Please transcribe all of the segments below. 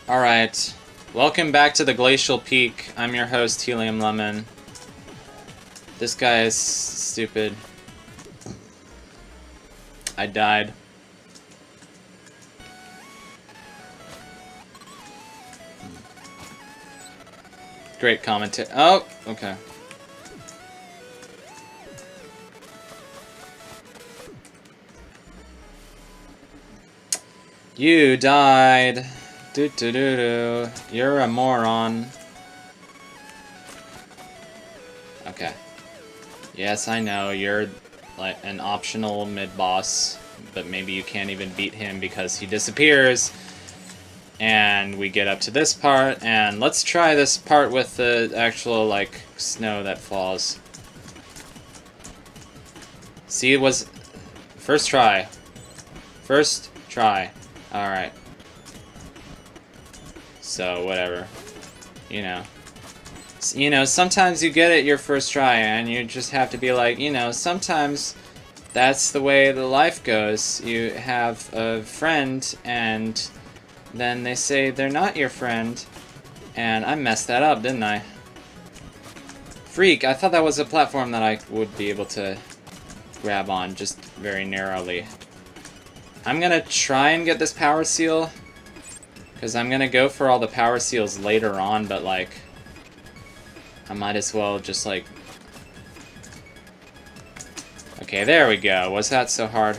Alright, welcome back to the Glacial Peak. I'm your host, Helium Lemon. This guy is stupid. I died. Great commentary. Oh, okay. You died. Do. You're a moron. Okay. Yes, I know, you're like an optional mid-boss, but maybe you can't even beat him because he disappears. And we get up to this part, and let's try this part with the actual, like, snow that falls. See, it was... First try. First try. Alright. So, whatever. You know, sometimes you get it your first try, and you just have to be like, sometimes that's the way the life goes. You have a friend, and then they say they're not your friend, and I messed that up, didn't I? Freak, I thought that was a platform that I would be able to grab on, just very narrowly. I'm gonna try and get this power seal, because I'm gonna go for all the power seals later on, but, like, I might as well just, like... Okay, there we go. Was that so hard?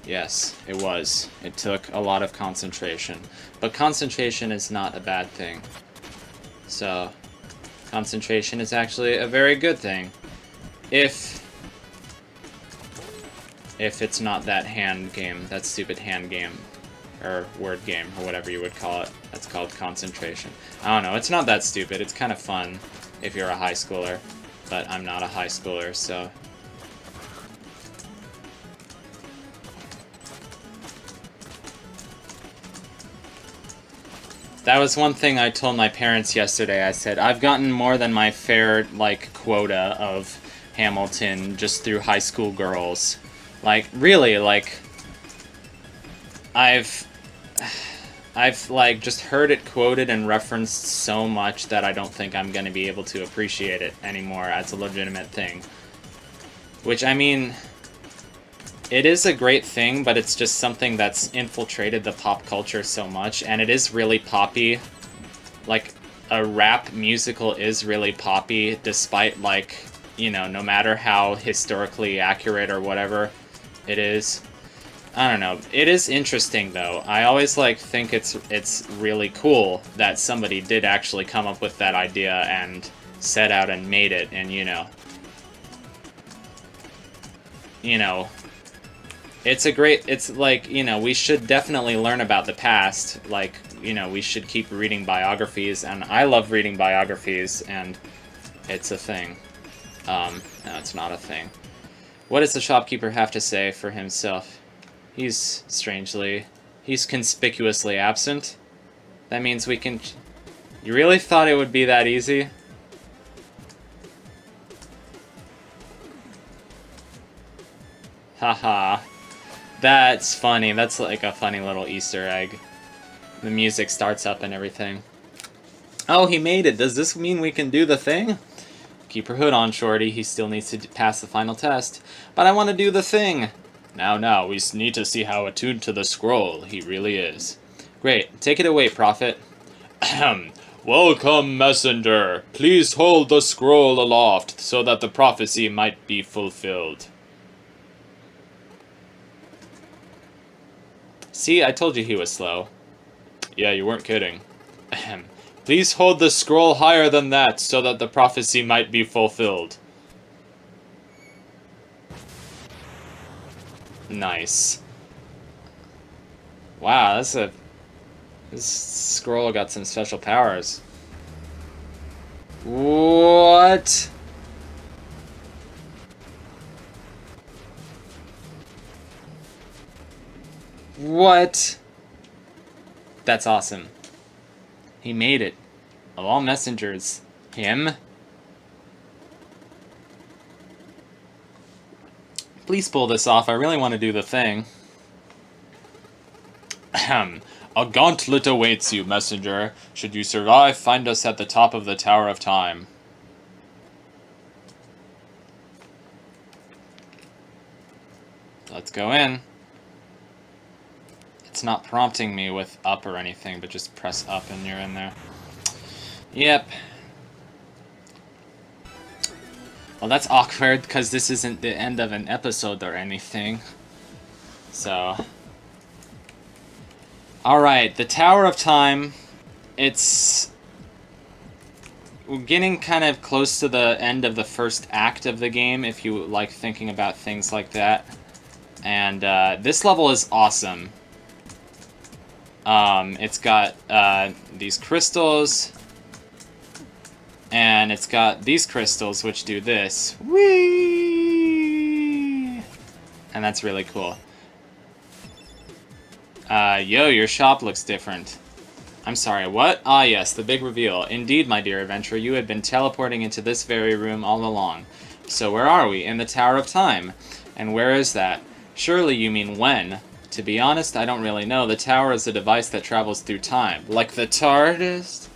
Yes, it was. It took a lot of concentration. But concentration is not a bad thing. So, concentration is actually a very good thing. If it's not that hand game, that stupid hand game. Or word game, or whatever you would call it. That's called concentration. I don't know, it's not that stupid. It's kind of fun if you're a high schooler. But I'm not a high schooler, so... That was one thing I told my parents yesterday. I said, I've gotten more than my fair, like, quota of Hamilton just through high school girls. Like, really, like... I've like, just heard it quoted and referenced so much that I don't think I'm gonna be able to appreciate it anymore as a legitimate thing. Which, I mean... It is a great thing, but it's just something that's infiltrated the pop culture so much, and it is really poppy. Like, a rap musical is really poppy, despite, like, no matter how historically accurate or whatever it is. I don't know. It is interesting, though. I always, like, think it's really cool that somebody did actually come up with that idea and set out and made it, and, it's a great, it's like, we should definitely learn about the past. Like, we should keep reading biographies, and I love reading biographies, and it's a thing. No, it's not a thing. What does the shopkeeper have to say for himself? He's conspicuously absent. That means we can... You really thought it would be that easy? Haha. That's funny. That's like a funny little Easter egg. The music starts up and everything. Oh, he made it. Does this mean we can do the thing? Keep your hood on, Shorty. He still needs to pass the final test. But I want to do the thing. Now, we need to see how attuned to the scroll he really is. Great. Take it away, Prophet. Ahem. Welcome, messenger. Please hold the scroll aloft so that the prophecy might be fulfilled. See, I told you he was slow. Yeah, you weren't kidding. Ahem. Please hold the scroll higher than that, so that the prophecy might be fulfilled. Nice. Wow, this scroll got some special powers. What? What? That's awesome. He made it. Of all messengers, him? Please pull this off. I really want to do the thing. A gauntlet awaits you, messenger. Should you survive, find us at the top of the Tower of Time. Let's go in. It's not prompting me with up or anything, but just press up and you're in there. Yep. Well, that's awkward, because this isn't the end of an episode or anything. So... Alright, the Tower of Time, it's... We're getting kind of close to the end of the first act of the game, if you like thinking about things like that. And this level is awesome. It's got these crystals, and it's got these crystals which do this. Whee! And that's really cool. Yo, your shop looks different. I'm sorry, what? Ah, yes, the big reveal. Indeed, my dear adventurer, you had been teleporting into this very room all along. So where are we? In the Tower of Time. And where is that? Surely you mean when? To be honest, I don't really know. The tower is a device that travels through time. Like the TARDIS?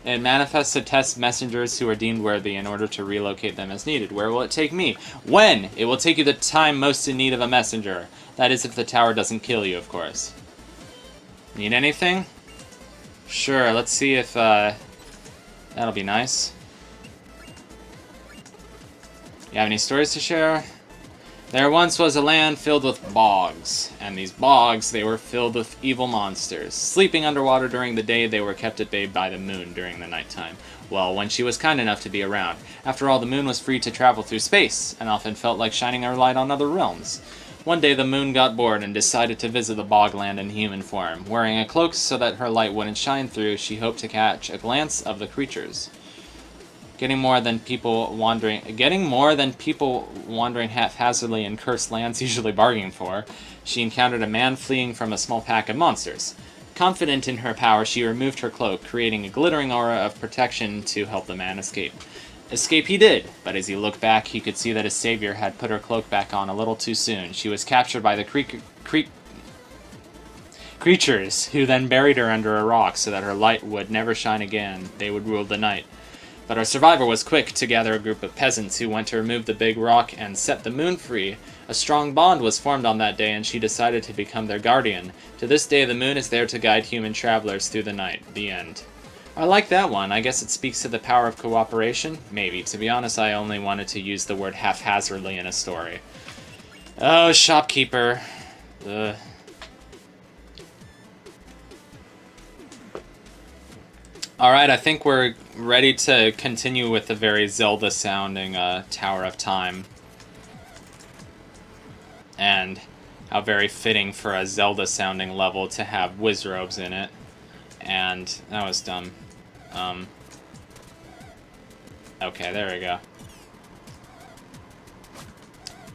It manifests to test messengers who are deemed worthy in order to relocate them as needed. Where will it take me? When? It will take you the time most in need of a messenger. That is if the tower doesn't kill you, of course. Need anything? Sure, let's see if, that'll be nice. You have any stories to share? There once was a land filled with bogs, and these bogs, they were filled with evil monsters. Sleeping underwater during the day, they were kept at bay by the moon during the nighttime. Well, when she was kind enough to be around. After all, the moon was free to travel through space, and often felt like shining her light on other realms. One day, the moon got bored and decided to visit the bogland in human form. Wearing a cloak so that her light wouldn't shine through, she hoped to catch a glance of the creatures. Getting more than people wandering haphazardly in cursed lands usually bargaining for, she encountered a man fleeing from a small pack of monsters. Confident in her power, she removed her cloak, creating a glittering aura of protection to help the man escape. Escape he did, but as he looked back, he could see that his savior had put her cloak back on a little too soon. She was captured by the creatures, who then buried her under a rock so that her light would never shine again. They would rule the night. But our survivor was quick to gather a group of peasants who went to remove the big rock and set the moon free. A strong bond was formed on that day, and she decided to become their guardian. To this day, the moon is there to guide human travelers through the night. The end. I like that one. I guess it speaks to the power of cooperation? Maybe. To be honest, I only wanted to use the word haphazardly in a story. Oh, shopkeeper. Ugh. Alright, I think we're ready to continue with the very Zelda-sounding Tower of Time. And how very fitting for a Zelda-sounding level to have Wizrobes in it. And that was dumb. Okay, there we go.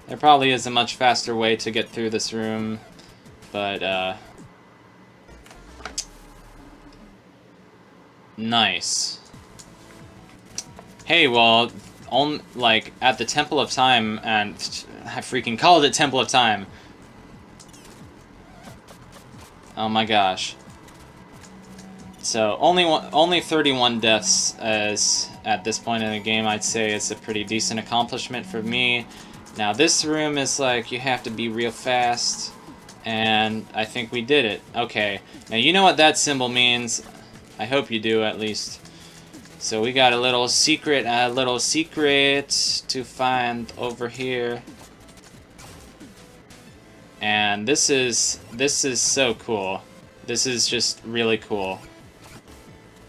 There probably is a much faster way to get through this room, but, nice. Hey, well, like, at the Temple of Time, and I freaking called it Temple of Time. Oh my gosh. So, only 31 deaths as at this point in the game. I'd say it's a pretty decent accomplishment for me. Now, this room is like, you have to be real fast, and I think we did it. Okay, now you know what that symbol means. I hope you do, at least. So we got a little secret to find over here. And this is so cool. This is just really cool.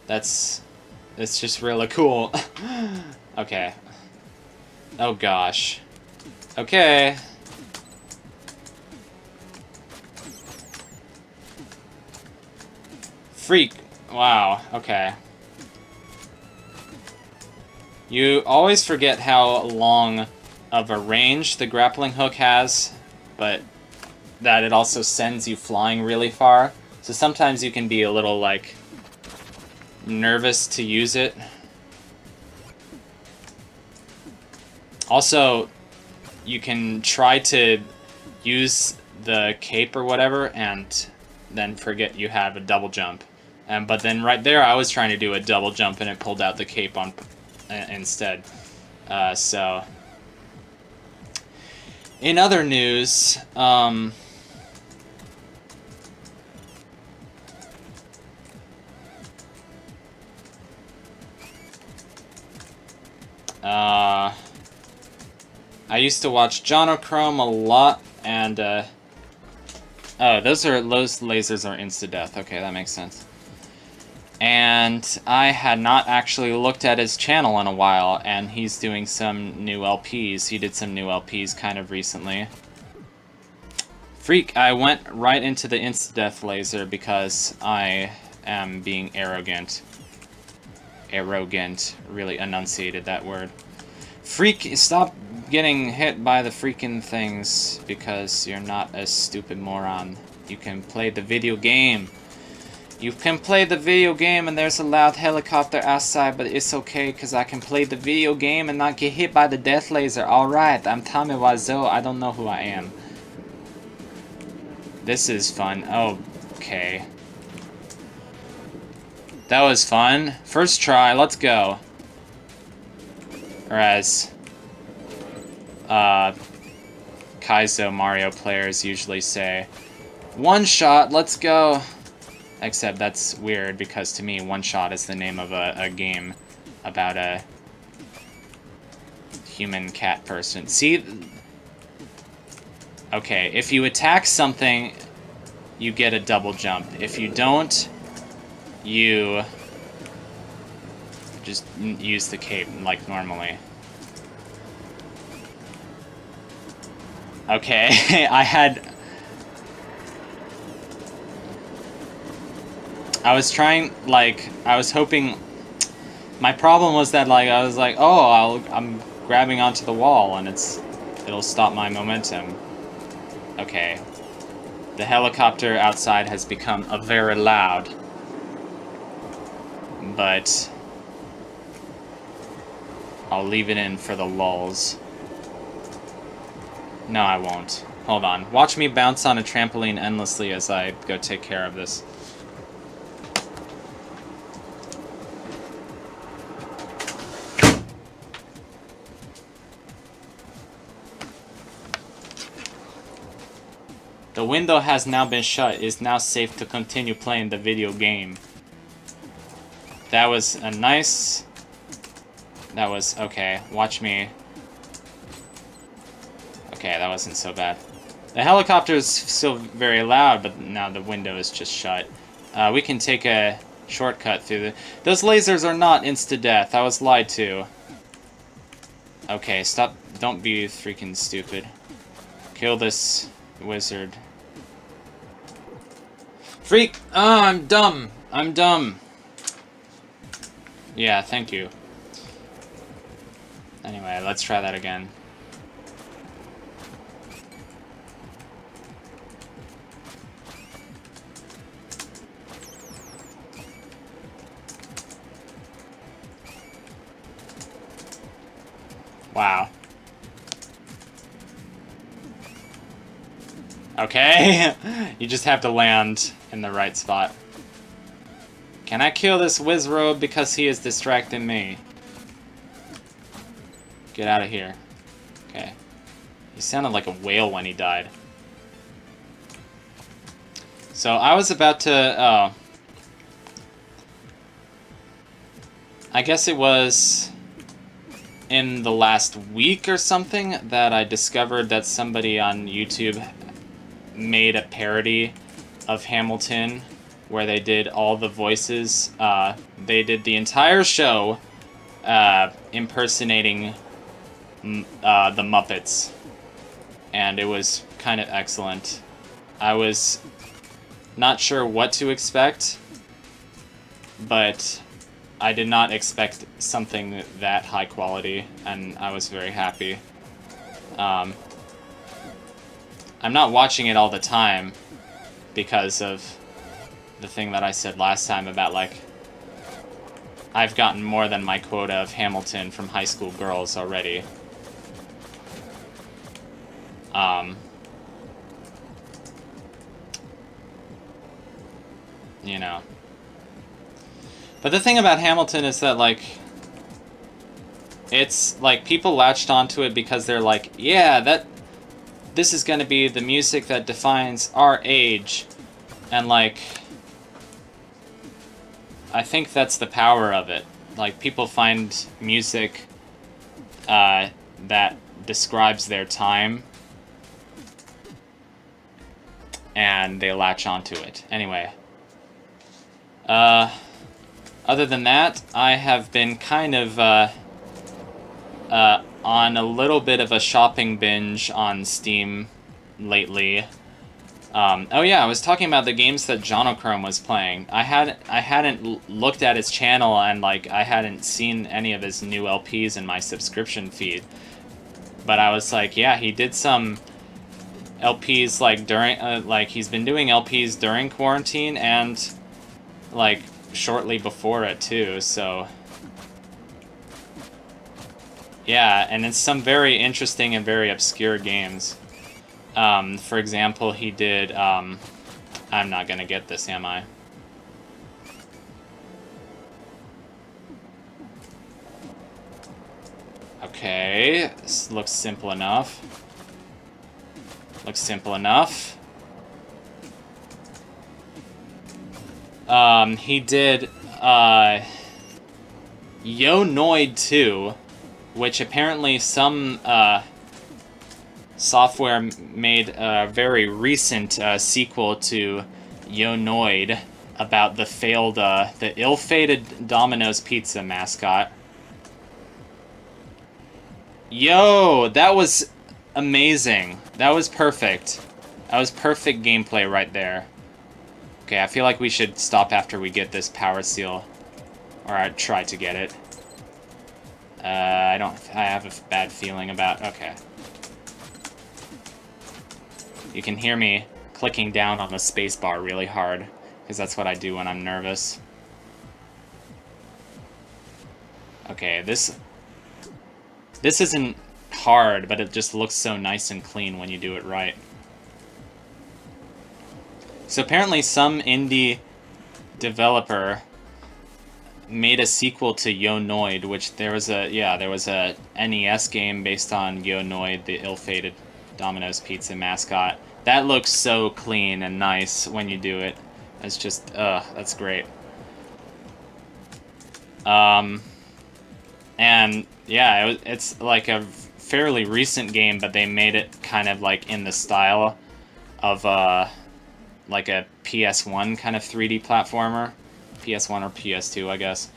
It's just really cool. Okay. Oh gosh. Okay. Freak. Wow, okay. You always forget how long of a range the grappling hook has, but that it also sends you flying really far. So sometimes you can be a little, like, nervous to use it. Also, you can try to use the cape or whatever and then forget you have a double jump. But then right there, I was trying to do a double jump, and it pulled out the cape on instead. So, in other news, I used to watch Jonochrome a lot, and oh, those lasers are insta-death. Okay, that makes sense. And I had not actually looked at his channel in a while, and he's doing some new LPs. He did some new LPs kind of recently. Freak, I went right into the insta-death laser because I am being arrogant. Arrogant. Really enunciated that word. Freak, stop getting hit by the freaking things because you're not a stupid moron. You can play the video game. You can play the video game and there's a loud helicopter outside, but it's okay because I can play the video game and not get hit by the death laser. Alright, I'm Tommy Wiseau. I don't know who I am. This is fun. Oh, okay. That was fun. First try, let's go. Or as Kaizo Mario players usually say, one shot, let's go. Except that's weird because to me, one shot is the name of a game about a human cat person. See? Okay, if you attack something, you get a double jump. If you don't, you just use the cape like normally. Okay, I was trying, like, I was hoping, my problem was that, like, I was like, oh, I'm grabbing onto the wall and it'll stop my momentum. Okay. The helicopter outside has become very loud. But I'll leave it in for the lulz. No, I won't. Hold on. Watch me bounce on a trampoline endlessly as I go take care of this. The window has now been shut. It is now safe to continue playing the video game. That was a nice... That was... Okay, watch me. Okay, that wasn't so bad. The helicopter is still very loud, but now the window is just shut. We can take a shortcut through the... Those lasers are not insta-death. I was lied to. Okay, stop. Don't be freaking stupid. Kill this wizard. Freak! Oh, I'm dumb. I'm dumb. Yeah, thank you. Anyway, let's try that again. Wow. Okay, you just have to land in the right spot. Can I kill this Wizrobe because he is distracting me? Get out of here. Okay. He sounded like a whale when he died. So I was about to... I guess it was in the last week or something that I discovered that somebody on YouTube made a parody of Hamilton where they did all the voices. They did the entire show impersonating the Muppets, and it was kind of excellent. I was not sure what to expect, but I did not expect something that high quality, and I was very happy. I'm not watching it all the time because of the thing that I said last time about, like, I've gotten more than my quota of Hamilton from high school girls already. you know. But the thing about Hamilton is that, like, it's, like, people latched onto it because they're like, yeah, this is gonna be the music that defines our age. And, like, I think that's the power of it. Like, people find music that describes their time, and they latch onto it. Anyway. Other than that, I have been kind of on a little bit of a shopping binge on Steam lately. Oh yeah, I was talking about the games that Jonochrome was playing. I hadn't looked at his channel, and like I hadn't seen any of his new LPs in my subscription feed. But I was like, yeah, he did some LPs like during like he's been doing LPs during quarantine and like shortly before it too. So yeah, and it's some very interesting and very obscure games. For example, he did, I'm not gonna get this, am I? Okay, this looks simple enough. Looks simple enough. He did, Yo Noid 2, which apparently some, software made a very recent sequel to Yo Noid about the failed, the ill-fated Domino's Pizza mascot. Yo, that was amazing. That was perfect. That was perfect gameplay right there. Okay, I feel like we should stop after we get this power seal. Or I'd try to get it. I have a bad feeling about, okay. You can hear me clicking down on the spacebar really hard, because that's what I do when I'm nervous. Okay, this isn't hard, but it just looks so nice and clean when you do it right. So apparently some indie developer made a sequel to Yo Noid, which there was a NES game based on Yo Noid, the ill-fated Domino's Pizza mascot. That looks so clean and nice when you do it. It's just, that's great. And yeah, it's like a fairly recent game, but they made it kind of like in the style of like a PS1 kind of 3D platformer. PS1 or PS2, I guess.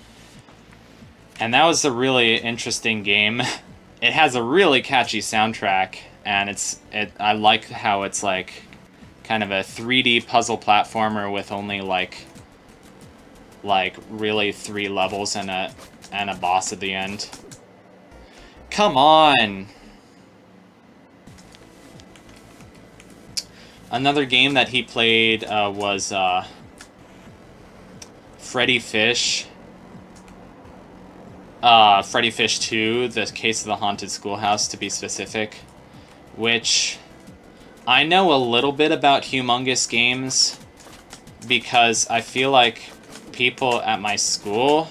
And that was a really interesting game. It has a really catchy soundtrack, and I like how it's like kind of a 3D puzzle platformer with only like really 3 levels and a boss at the end. Come on! Another game that he played was Freddy Fish. Freddy Fish 2, The Case of the Haunted Schoolhouse, to be specific. Which, I know a little bit about Humongous Games, because I feel like people at my school,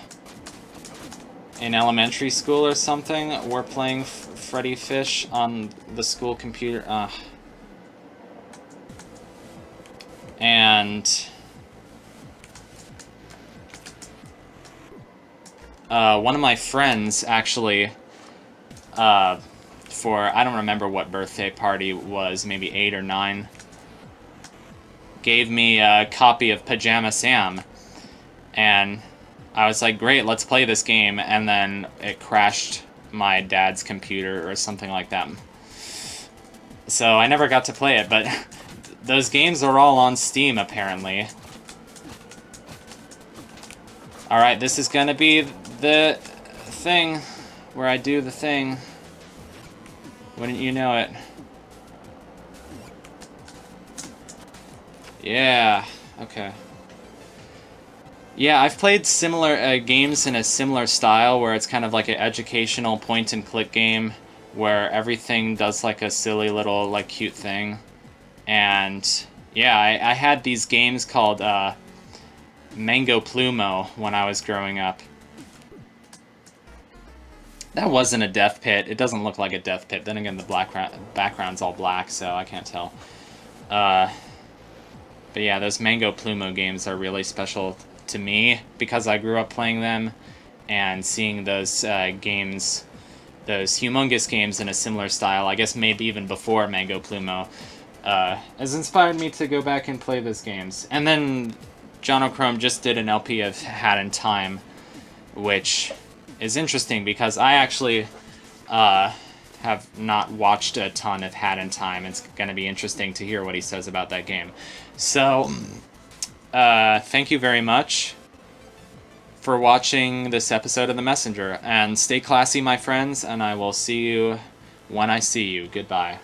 in elementary school or something, were playing Freddy Fish on the school computer. And one of my friends actually, for, I don't remember what birthday party it was, maybe 8 or 9, gave me a copy of Pajama Sam, and I was like, great, let's play this game, and then it crashed my dad's computer or something like that. So I never got to play it, but those games are all on Steam, apparently. Alright, this is gonna be the thing where I do the thing. Wouldn't you know it? Yeah, okay. Yeah, I've played similar games in a similar style where it's kind of like an educational point-and-click game where everything does like a silly little like cute thing. And yeah, I had these games called Mango Plumo when I was growing up. That wasn't a death pit. It doesn't look like a death pit. Then again, the background's all black, so I can't tell. But yeah, those Mango Plumo games are really special to me because I grew up playing them, and seeing those games, those humongous games in a similar style, I guess maybe even before Mango Plumo, has inspired me to go back and play those games. And then John O'Chrome just did an LP of Hat in Time, which is interesting because I actually have not watched a ton of Hat in Time. It's going to be interesting to hear what he says about that game. So, thank you very much for watching this episode of The Messenger. And stay classy, my friends, and I will see you when I see you. Goodbye.